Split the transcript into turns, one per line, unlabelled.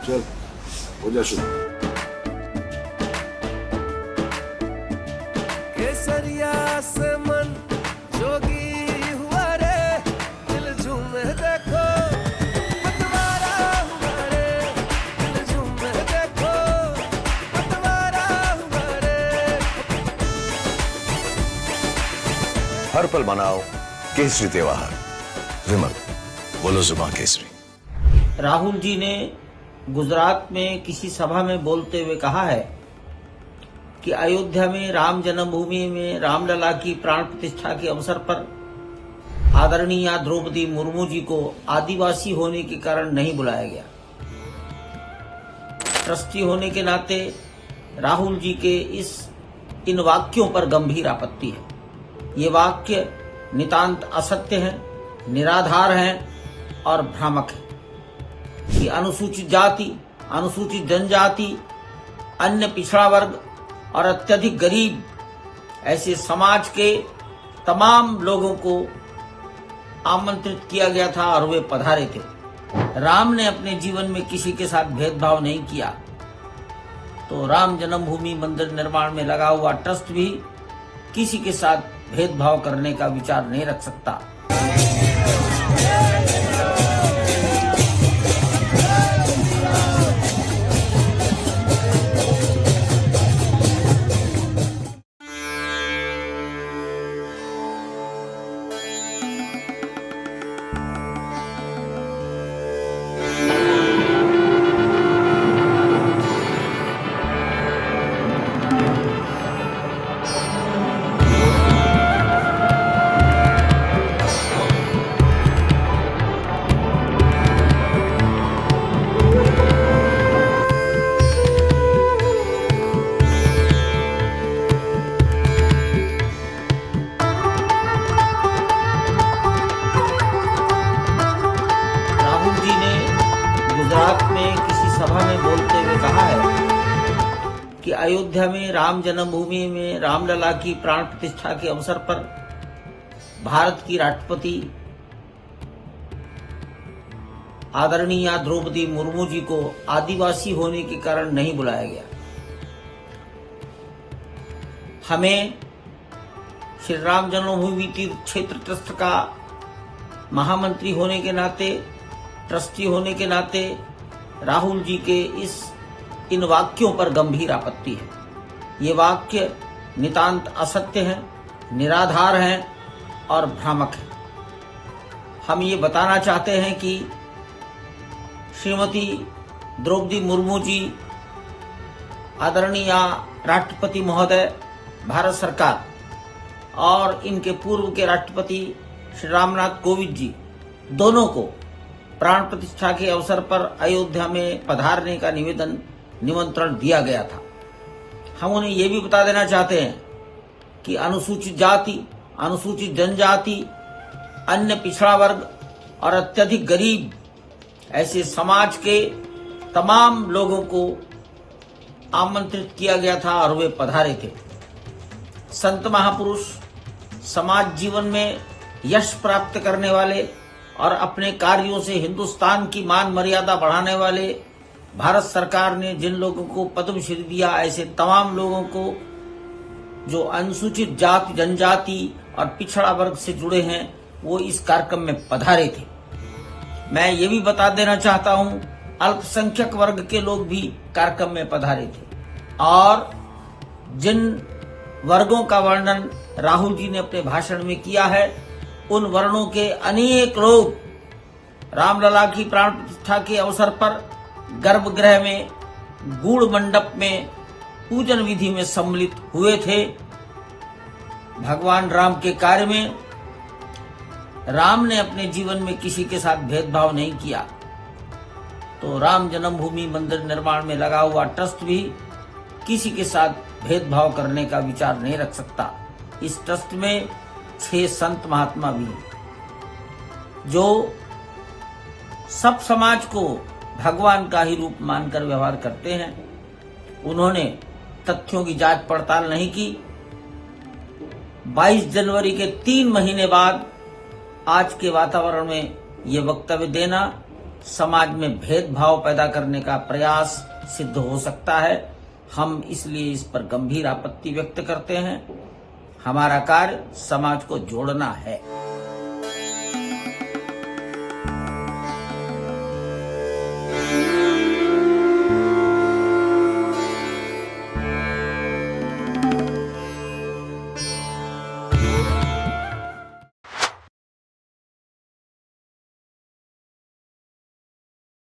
चल हो जा शुरू।
केसरिया से मन जोगी हुआ रे, दिल झूमे देखो पतवारा हुआ रे, दिल झूमे देखो पतवारा हुआ रे।
हर पल मनाओ केसरी त्योहार। विमल बोलो जुबान केसरी।
राहुल जी ने गुजरात में किसी सभा में बोलते हुए कहा है कि अयोध्या में राम जन्मभूमि में रामलला की प्राण प्रतिष्ठा के अवसर पर आदरणीय द्रौपदी मुर्मू जी को आदिवासी होने के कारण नहीं बुलाया गया। ट्रस्टी होने के नाते राहुल जी के इन वाक्यों पर गंभीर आपत्ति है। ये वाक्य नितांत असत्य हैं, निराधार हैं और भ्रामक हैं कि अनुसूचित जाति, अनुसूचित जनजाति, अन्य पिछड़ा वर्ग और अत्यधिक गरीब ऐसे समाज के तमाम लोगों को आमंत्रित किया गया था और वे पधारे थे। राम ने अपने जीवन में किसी के साथ भेदभाव नहीं किया, तो राम जन्मभूमि मंदिर निर्माण में लगा हुआ ट्रस्ट भी किसी के साथ भेदभाव करने का विचार नहीं रख सकता। गुजरात में किसी सभा में बोलते हुए कहा है कि अयोध्या में राम जन्मभूमि में रामलला की प्राण प्रतिष्ठा के अवसर पर भारत की राष्ट्रपति आदरणीय द्रौपदी मुर्मू जी को आदिवासी होने के कारण नहीं बुलाया गया। हमें श्री राम जन्मभूमि तीर्थ क्षेत्र ट्रस्ट का महामंत्री होने के नाते, ट्रस्टी होने के नाते राहुल जी के इन वाक्यों पर गंभीर आपत्ति है। ये वाक्य नितांत असत्य हैं, निराधार हैं और भ्रामक हैं। हम ये बताना चाहते हैं कि श्रीमती द्रौपदी मुर्मू जी, आदरणीय राष्ट्रपति महोदय, भारत सरकार और इनके पूर्व के राष्ट्रपति श्री रामनाथ कोविंद जी दोनों को प्राण प्रतिष्ठा के अवसर पर अयोध्या में पधारने का निमंत्रण दिया गया था। हम उन्हें ये भी बता देना चाहते हैं कि अनुसूचित जाति, अनुसूचित जनजाति, अन्य पिछड़ा वर्ग और अत्यधिक गरीब ऐसे समाज के तमाम लोगों को आमंत्रित किया गया था और वे पधारे थे। संत महापुरुष, समाज जीवन में यश प्राप्त करने वाले और अपने कार्यों से हिंदुस्तान की मान मर्यादा बढ़ाने वाले भारत सरकार ने जिन लोगों को पद्मश्री दिया, ऐसे तमाम लोगों को जो अनुसूचित जाति, जनजाति और पिछड़ा वर्ग से जुड़े हैं, वो इस कार्यक्रम में पधारे थे। मैं ये भी बता देना चाहता हूं, अल्पसंख्यक वर्ग के लोग भी कार्यक्रम में पधारे थे और जिन वर्गों का वर्णन राहुल जी ने अपने भाषण में किया है, उन वर्णों के अनेक लोग रामलला की प्राण प्रतिष्ठा के अवसर पर गर्भगृह में, गूढ़ मंडप में पूजन विधि में सम्मिलित हुए थे। भगवान राम के कार्य में राम ने अपने जीवन में किसी के साथ भेदभाव नहीं किया, तो राम जन्मभूमि मंदिर निर्माण में लगा हुआ ट्रस्ट भी किसी के साथ भेदभाव करने का विचार नहीं रख सकता। इस ट्रस्ट में 6 संत महात्मा भी हैं जो सब समाज को भगवान का ही रूप मानकर व्यवहार करते हैं। उन्होंने तथ्यों की जांच पड़ताल नहीं की। 22 जनवरी के 3 महीने बाद आज के वातावरण में ये वक्तव्य देना समाज में भेदभाव पैदा करने का प्रयास सिद्ध हो सकता है। हम इसलिए इस पर गंभीर आपत्ति व्यक्त करते हैं। हमारा कार्य समाज को जोड़ना है।